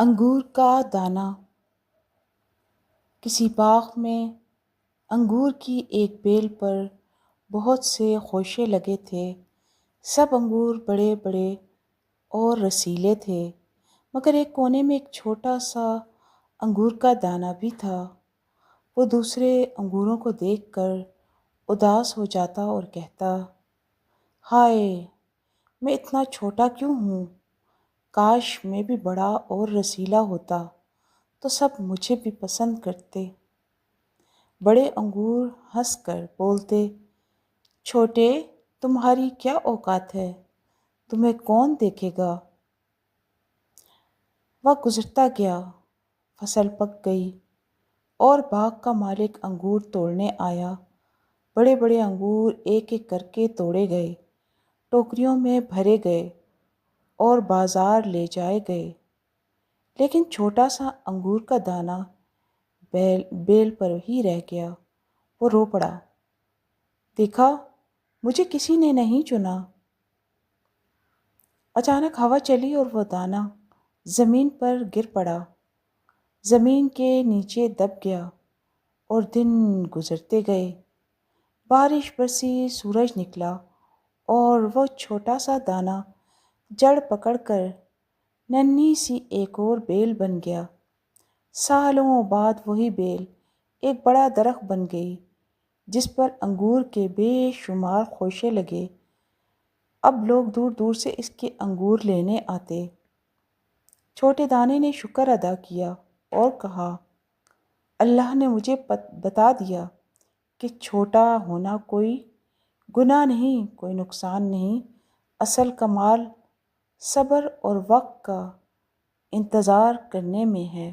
انگور کا دانہ۔ کسی باغ میں انگور کی ایک بیل پر بہت سے خوشے لگے تھے۔ سب انگور بڑے بڑے اور رسیلے تھے، مگر ایک کونے میں ایک چھوٹا سا انگور کا دانہ بھی تھا۔ وہ دوسرے انگوروں کو دیکھ کر اداس ہو جاتا اور کہتا، ہائے، میں اتنا چھوٹا کیوں ہوں؟ کاش میں بھی بڑا اور رسیلا ہوتا تو سب مجھے بھی پسند کرتے۔ بڑے انگور ہنس کر بولتے، چھوٹے، تمہاری کیا اوقات ہے؟ تمہیں کون دیکھے گا؟ وقت گزرتا گیا، فصل پک گئی اور باغ کا مالک انگور توڑنے آیا۔ بڑے بڑے انگور ایک ایک کر کے توڑے گئے، ٹوکریوں میں بھرے گئے اور بازار لے جائے گئے، لیکن چھوٹا سا انگور کا دانہ بیل پر ہی رہ گیا۔ وہ رو پڑا، دیکھا، مجھے کسی نے نہیں چنا۔ اچانک ہوا چلی اور وہ دانہ زمین پر گر پڑا، زمین کے نیچے دب گیا اور دن گزرتے گئے۔ بارش برسی، سورج نکلا اور وہ چھوٹا سا دانہ جڑ پکڑ کر ننھی سی ایک اور بیل بن گیا۔ سالوں بعد وہی بیل ایک بڑا درخت بن گئی جس پر انگور کے بے شمار خوشے لگے۔ اب لوگ دور دور سے اس کے انگور لینے آتے۔ چھوٹے دانے نے شکر ادا کیا اور کہا، اللہ نے مجھے بتا دیا کہ چھوٹا ہونا کوئی گناہ نہیں، کوئی نقصان نہیں، اصل کمال صبر اور وقت کا انتظار کرنے میں ہے۔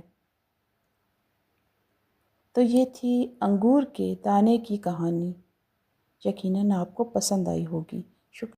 تو یہ تھی انگور کے دانے کی کہانی۔ یقیناً آپ کو پسند آئی ہوگی۔